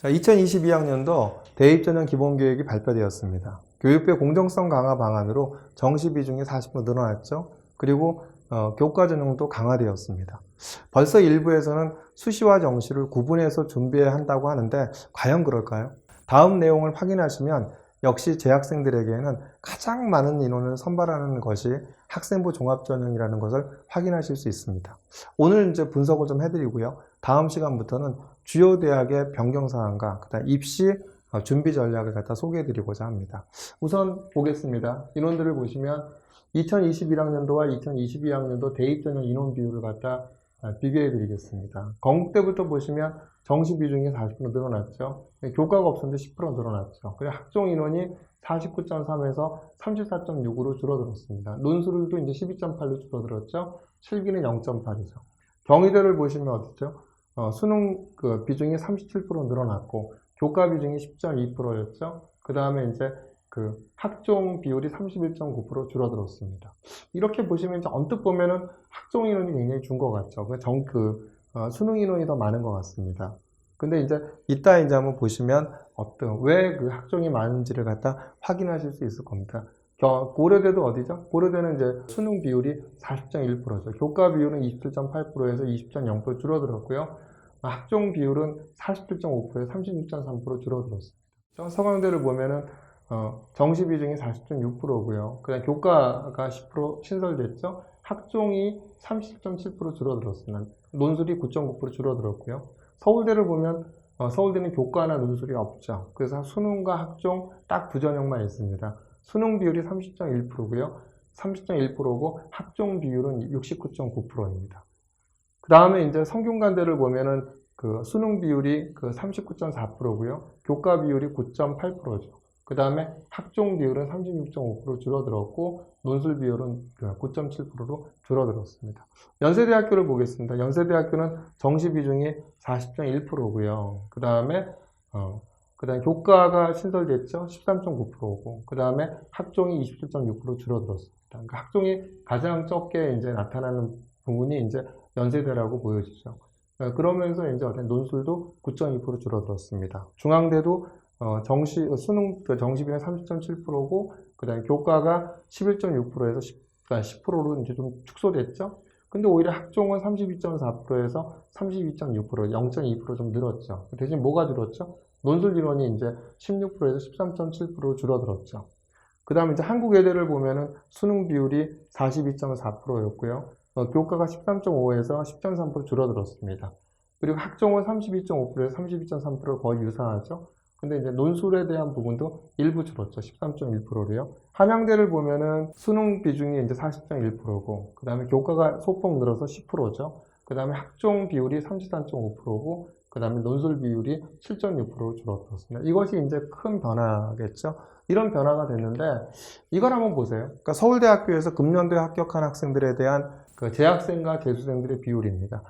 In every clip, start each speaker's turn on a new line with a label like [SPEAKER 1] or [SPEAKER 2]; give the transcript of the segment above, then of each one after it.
[SPEAKER 1] 자, 2022학년도 대입전형 기본교육이 발표되었습니다. 교육부의 공정성 강화 방안으로 정시 비중이 40% 늘어났죠. 그리고 교과 전형도 강화되었습니다. 벌써 일부에서는 수시와 정시를 구분해서 준비해야 한다고 하는데 과연 그럴까요? 다음 내용을 확인하시면 역시 재학생들에게는 가장 많은 인원을 선발하는 것이 학생부 종합전형이라는 것을 확인하실 수 있습니다. 오늘 이제 분석을 좀 해드리고요. 다음 시간부터는 주요 대학의 변경사항과 그다음 입시 준비 전략을 갖다 소개해드리고자 합니다. 우선 보겠습니다. 인원들을 보시면 2021학년도와 2022학년도 대입전형 인원 비율을 갖다 비교해드리겠습니다. 건국대부터 보시면 정시 비중이 40% 늘어났죠. 교과가 없었는데 10% 늘어났죠. 그리고 학종 인원이 49.3에서 34.6으로 줄어들었습니다. 논술도 이제 12.8로 줄어들었죠. 실기는 0.8이죠. 경희대를 보시면 어떻죠? 수능 비중이 37% 늘어났고 교과 비중이 10.2%였죠. 그 다음에 이제 학종 비율이 31.9% 줄어들었습니다. 이렇게 보시면 이제 언뜻 보면은 학종 인원이 굉장히 준 것 같죠. 수능 인원이 더 많은 것 같습니다. 근데 이제 이따 이제 한번 보시면 왜 그 학종이 많은지를 갖다 확인하실 수 있을 겁니다. 고려대도 어디죠? 고려대는 이제 수능 비율이 40.1%죠. 교과 비율은 27.8%에서 20.0% 줄어들었고요. 학종 비율은 47.5%에서 36.3% 줄어들었습니다. 서강대를 보면은 정시 비중이 40.6%고요. 그다음 교과가 10% 신설됐죠. 학종이 30.7% 줄어들었습니다. 논술이 9.9% 줄어들었고요. 서울대를 보면 서울대는 교과나 논술이 없죠. 그래서 수능과 학종 딱 두 전형만 있습니다. 수능 비율이 30.1%고요. 30.1%고 학종 비율은 69.9%입니다. 그 다음에 이제 성균관대를 보면은 수능 비율이 39.4%고요. 교과 비율이 9.8%죠. 그 다음에 학종 비율은 36.5% 줄어들었고 논술 비율은 9.7%로 줄어들었습니다. 연세대학교를 보겠습니다. 연세대학교는 정시 비중이 40.1%고요. 그 다음에 교과가 신설됐죠. 13.9%고 그 다음에 학종이 27.6% 줄어들었습니다. 그러니까 학종이 가장 적게 이제 나타나는 부분이 이제 연세대라고 보여지죠. 그러면서 이제 논술도 9.2% 줄어들었습니다. 중앙대도 수능 정시 비율이 30.7%고 그다음에 교과가 11.6%에서 10%로 이제 좀 축소됐죠. 근데 오히려 학종은 32.4%에서 32.6%, 0.2% 좀 늘었죠. 대신 뭐가 줄었죠? 논술 인원이 이제 16%에서 13.7% 줄어들었죠. 그다음에 이제 한국외대를 보면은 수능 비율이 42.4%였고요. 교과가 13.5에서 10.3% 줄어들었습니다. 그리고 학종은 32.5%에서 32.3% 거의 유사하죠. 근데 이제 논술에 대한 부분도 일부 줄었죠. 13.1%로요. 한양대를 보면은 수능 비중이 이제 40.1%고, 그 다음에 교과가 소폭 늘어서 10%죠. 그 다음에 학종 비율이 33.5%고, 그 다음에 논술 비율이 7.6% 줄어들었습니다. 이것이 이제 큰 변화겠죠. 이런 변화가 됐는데, 이걸 한번 보세요. 그러니까 서울대학교에서 금년도에 합격한 학생들에 대한 재학생과 재수생들의 비율입니다.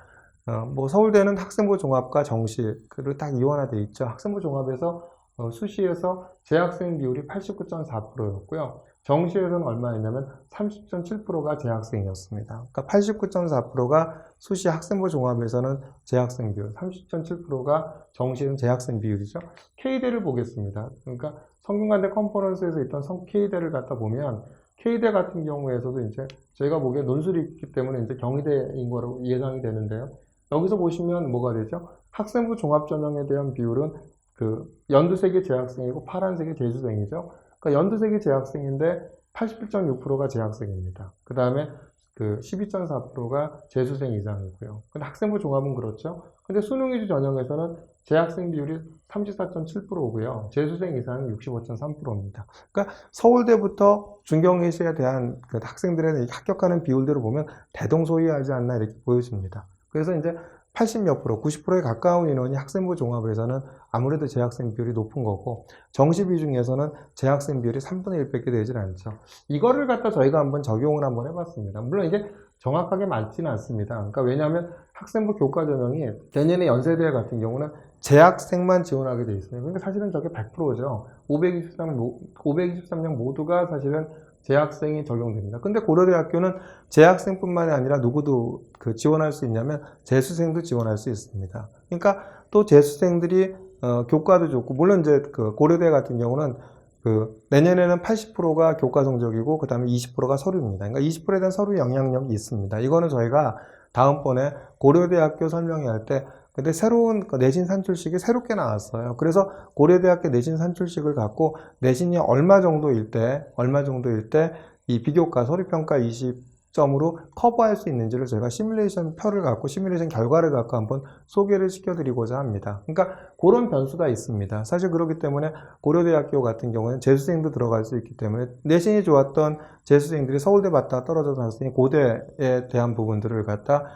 [SPEAKER 1] 서울대는 학생부 종합과 정시를 딱 이원화되어 있죠. 학생부 종합에서 수시에서 재학생 비율이 89.4%였고요. 정시에서는 얼마였냐면 30.7%가 재학생이었습니다. 그러니까 89.4%가 수시 학생부 종합에서는 재학생 비율, 30.7%가 정시는 재학생 비율이죠. K대를 보겠습니다. 그러니까 성균관대 컨퍼런스에서 있던 K대를 갖다 보면 K대 같은 경우에서도 이제 저희가 보기에 논술이 있기 때문에 이제 경희대인 거로 예상이 되는데요. 여기서 보시면 뭐가 되죠? 학생부 종합전형에 대한 비율은 연두색이 재학생이고 파란색이 재수생이죠. 그러니까 연두색이 재학생인데 81.6%가 재학생입니다. 그 다음에 12.4%가 재수생 이상이고요. 근데 학생부 종합은 그렇죠. 근데 수능 위주 전형에서는 재학생 비율이 34.7%고요. 재수생 이상은 65.3%입니다. 그러니까 서울대부터 중경외시에 대한 학생들의 합격하는 비율대로 보면 대동소이하지 않나 이렇게 보여집니다. 그래서 이제 80몇 프로, 90%에 가까운 인원이 학생부 종합에서는 아무래도 재학생 비율이 높은 거고 정시 비중에서는 재학생 비율이 3분의 1밖에 되질 않죠. 이거를 갖다 저희가 한번 적용을 한번 해봤습니다. 물론 이게 정확하게 맞지는 않습니다. 그러니까 왜냐하면 학생부 교과 전형이 내년에 연세대 같은 경우는 재학생만 지원하게 돼 있습니다. 그러니까 사실은 저게 100%죠. 523명 모두가 사실은 재학생이 적용됩니다. 근데 고려대학교는 재학생뿐만이 아니라 누구도 지원할 수 있냐면 재수생도 지원할 수 있습니다. 그러니까 또 재수생들이 교과도 좋고, 물론 이제 그 고려대 같은 경우는 내년에는 80%가 교과 성적이고, 그 다음에 20%가 서류입니다. 그러니까 20%에 대한 서류 영향력이 있습니다. 이거는 저희가 다음번에 고려대학교 설명회할 때, 근데 새로운 내신 산출식이 새롭게 나왔어요. 그래서 고려대학교 내신 산출식을 갖고 내신이 얼마 정도일 때 이 비교과 서류평가 20점으로 커버할 수 있는지를 저희가 시뮬레이션 표를 갖고 시뮬레이션 결과를 갖고 한번 소개를 시켜드리고자 합니다. 그러니까 그런 변수가 있습니다. 사실 그렇기 때문에 고려대학교 같은 경우는 재수생도 들어갈 수 있기 때문에 내신이 좋았던 재수생들이 서울대 봤다가 떨어져서 나왔으니 고대에 대한 부분들을 갖다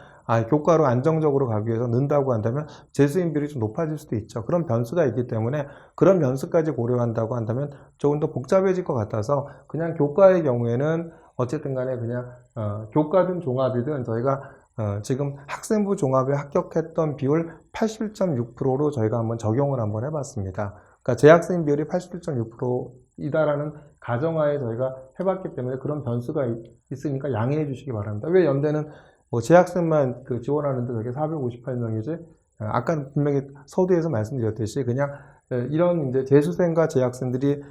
[SPEAKER 1] 교과로 안정적으로 가기 위해서 넣는다고 한다면 재수인 비율이 좀 높아질 수도 있죠. 그런 변수가 있기 때문에 그런 변수까지 고려한다고 한다면 조금 더 복잡해질 것 같아서 그냥 교과의 경우에는 어쨌든 간에 그냥 교과든 종합이든 저희가 지금 학생부 종합에 합격했던 비율 81.6%로 저희가 한번 적용을 한번 해봤습니다. 그러니까 재학생 비율이 81.6%이다라는 가정하에 저희가 해봤기 때문에 그런 변수가 있으니까 양해해 주시기 바랍니다. 왜 연대는 재학생만 지원하는데 저게 458명이지? 아까 분명히 서두에서 말씀드렸듯이 그냥 이런 이제 재수생과 재학생들이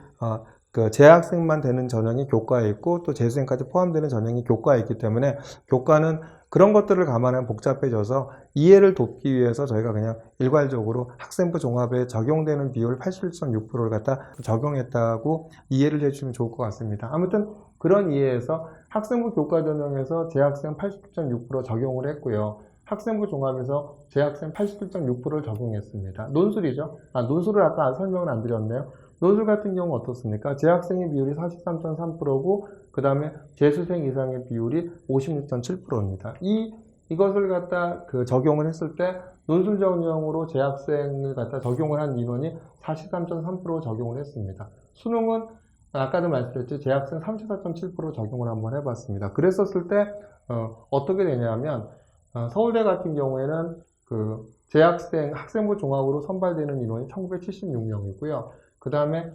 [SPEAKER 1] 재학생만 되는 전형이 교과에 있고 또 재수생까지 포함되는 전형이 교과에 있기 때문에 교과는 그런 것들을 감안하면 복잡해져서 이해를 돕기 위해서 저희가 그냥 일괄적으로 학생부 종합에 적용되는 비율 81.6%를 갖다 적용했다고 이해를 해주시면 좋을 것 같습니다. 아무튼 그런 이해에서 학생부 교과 전형에서 재학생 80.6% 적용을 했고요. 학생부 종합에서 재학생 81.6%를 적용했습니다. 논술이죠. 논술을 아까 설명을 안 드렸네요. 논술 같은 경우 어떻습니까? 재학생의 비율이 43.3%고 그 다음에 재수생 이상의 비율이 56.7%입니다. 이것을 갖다 적용을 했을 때 논술 전형으로 재학생을 갖다 적용을 한 인원이 43.3% 적용을 했습니다. 수능은 아까도 말씀드렸죠. 재학생 34.7% 적용을 한번 해봤습니다. 그랬었을 때 어떻게 되냐면 서울대 같은 경우에는 학생부 종합으로 선발되는 인원이 1976명이고요. 그 다음에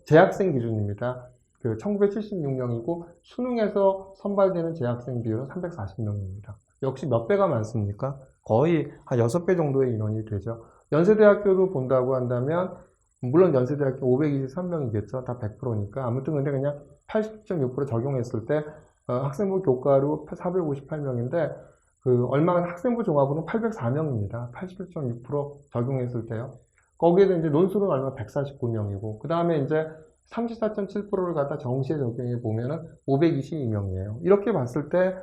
[SPEAKER 1] 재학생 기준입니다. 1976명이고 수능에서 선발되는 재학생 비율은 340명입니다. 역시 몇 배가 많습니까? 거의 한 6배 정도의 인원이 되죠. 연세대학교도 본다고 한다면 물론 연세대학교 523명이겠죠. 다 100%니까. 아무튼 근데 그냥 80.6% 적용했을 때 학생부 교과로 458명인데 학생부 종합으로는 804명입니다. 81.6% 적용했을 때요. 거기에도 이제 논술은 얼마 149명이고 그 다음에 이제 34.7%를 갖다 정시에 적용해 보면은 522명이에요. 이렇게 봤을 때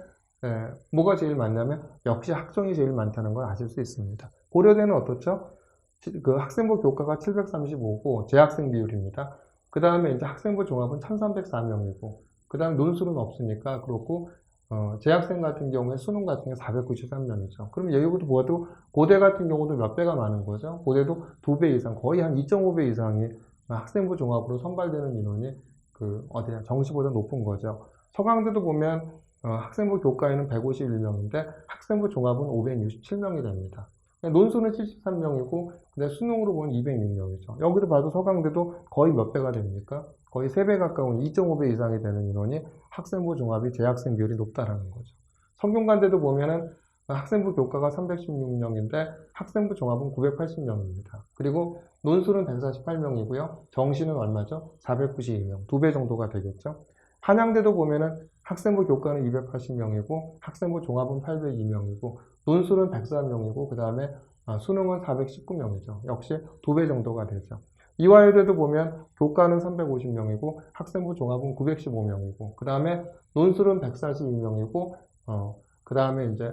[SPEAKER 1] 뭐가 제일 많냐면 역시 학종이 제일 많다는 걸 아실 수 있습니다. 고려대는 어떻죠? 학생부 교과가 735고 재학생 비율입니다. 그 다음에 이제 학생부 종합은 1304명이고 그 다음에 논술은 없으니까 그렇고 재학생 같은 경우에 수능 같은 게 493명이죠. 그럼 여기부터 보아도 고대 같은 경우도 몇 배가 많은 거죠. 고대도 2배 이상, 거의 한 2.5배 이상이 학생부 종합으로 선발되는 인원이 정시보다 높은 거죠. 서강대도 보면 학생부 교과에는 151명인데 학생부 종합은 567명이 됩니다. 논술은 73명이고 근데 수능으로 보면 206명이죠. 여기도 봐도 서강대도 거의 몇 배가 됩니까? 거의 3배 가까운 2.5배 이상이 되는 인원이 학생부 종합이 재학생 비율이 높다라는 거죠. 성균관대도 보면은 학생부 교과가 316명인데 학생부 종합은 980명입니다. 그리고 논술은 148명이고요. 정시는 얼마죠? 492명. 2배 정도가 되겠죠. 한양대도 보면은 학생부 교과는 280명이고 학생부 종합은 802명이고 논술은 104명이고 그 다음에 수능은 419명이죠. 역시 2배 정도가 되죠. 이화여대도 보면 교과는 350명이고 학생부 종합은 915명이고 그 다음에 논술은 142명이고 그 다음에 이제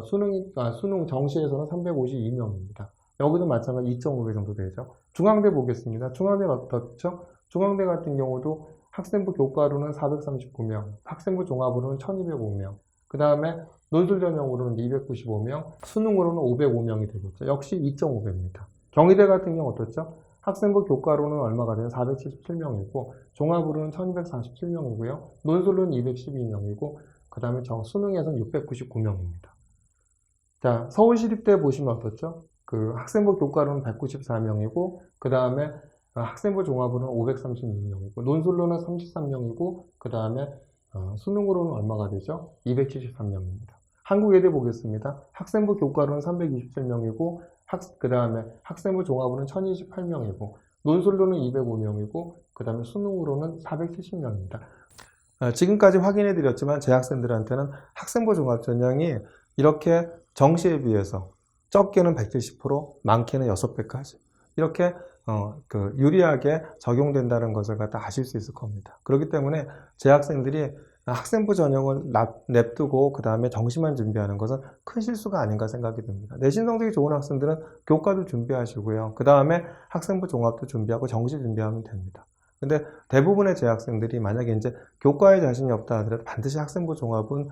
[SPEAKER 1] 수능 정시에서는 352명입니다. 여기도 마찬가지 2.5배 정도 되죠. 중앙대 보겠습니다. 중앙대는 어떻죠? 중앙대 같은 경우도 학생부 교과로는 439명, 학생부 종합으로는 1205명, 그 다음에 논술 전형으로는 295명, 수능으로는 505명이 되겠죠. 역시 2.5배입니다. 경희대 같은 경우 어떻죠? 학생부 교과로는 얼마가 돼요? 477명이고 종합으로는 1247명이고요. 논술은 212명이고 그 다음에 수능에서는 699명입니다. 자, 서울시립대 보시면 어떻죠? 학생부 교과로는 194명이고 그 다음에 학생부 종합으로는 536명이고 논술로는 33명이고 그 다음에 수능으로는 얼마가 되죠? 273명입니다. 한국예대 보겠습니다. 학생부 교과로는 327명이고 그 다음에 학생부 종합으로는 1028명이고, 논술로는 205명이고, 그 다음에 수능으로는 470명입니다. 지금까지 확인해 드렸지만 재학생들한테는 학생부 종합 전형이 이렇게 정시에 비해서 적게는 170%, 많게는 6배까지 이렇게 유리하게 적용된다는 것을 갖다 아실 수 있을 겁니다. 그렇기 때문에 재학생들이 학생부 전형을 냅두고 그 다음에 정시만 준비하는 것은 큰 실수가 아닌가 생각이 듭니다. 내신 성적이 좋은 학생들은 교과도 준비하시고요. 그 다음에 학생부 종합도 준비하고 정시 준비하면 됩니다. 근데 대부분의 재학생들이 만약에 이제 교과에 자신이 없다 하더라도 반드시 학생부 종합을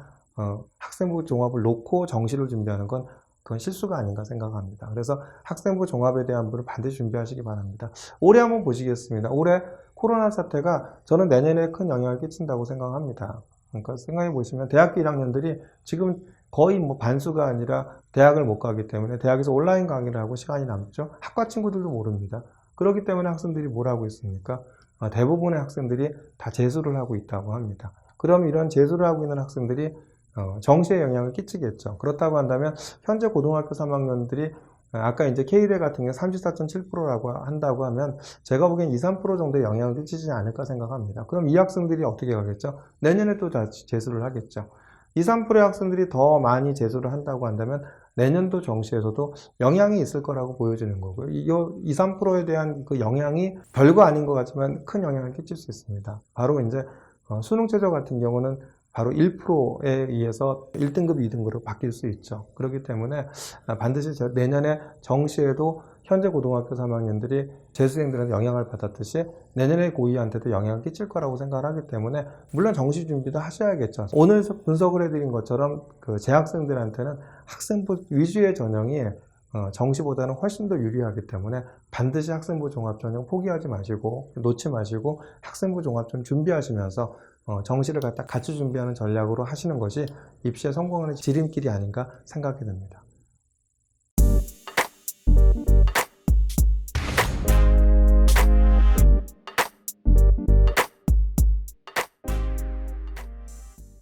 [SPEAKER 1] 놓고 정시를 준비하는 건 그건 실수가 아닌가 생각합니다. 그래서 학생부 종합에 대한 부분을 반드시 준비하시기 바랍니다. 올해 한번 보시겠습니다. 올해 코로나 사태가 저는 내년에 큰 영향을 끼친다고 생각합니다. 그러니까 생각해 보시면 대학교 1학년들이 지금 거의 반수가 아니라 대학을 못 가기 때문에 대학에서 온라인 강의를 하고 시간이 남죠. 학과 친구들도 모릅니다. 그렇기 때문에 학생들이 뭘 하고 있습니까? 대부분의 학생들이 다 재수를 하고 있다고 합니다. 그럼 이런 재수를 하고 있는 학생들이 정시에 영향을 끼치겠죠. 그렇다고 한다면 현재 고등학교 3학년들이 아까 이제 K대 같은 경우 34.7%라고 한다고 하면 제가 보기엔 2, 3% 정도의 영향을 끼치지 않을까 생각합니다. 그럼 이 학생들이 어떻게 가겠죠? 내년에 또 다시 재수를 하겠죠. 2, 3%의 학생들이 더 많이 재수를 한다고 한다면 내년도 정시에서도 영향이 있을 거라고 보여지는 거고요. 이 2, 3%에 대한 그 영향이 별거 아닌 것 같지만 큰 영향을 끼칠 수 있습니다. 바로 이제 수능 최저 같은 경우는 바로 1%에 의해서 1등급, 2등급으로 바뀔 수 있죠. 그렇기 때문에 반드시 내년에 정시에도 현재 고등학교 3학년들이 재수생들한테 영향을 받았듯이 내년에 고2한테도 영향을 끼칠 거라고 생각을 하기 때문에 물론 정시 준비도 하셔야겠죠. 오늘 분석을 해드린 것처럼 그 재학생들한테는 학생부 위주의 전형이 정시보다는 훨씬 더 유리하기 때문에 반드시 학생부 종합 전형 포기하지 마시고 놓지 마시고 학생부 종합 좀 준비하시면서 정시를 갖다 같이 준비하는 전략으로 하시는 것이 입시에 성공하는 지름길이 아닌가 생각이 듭니다.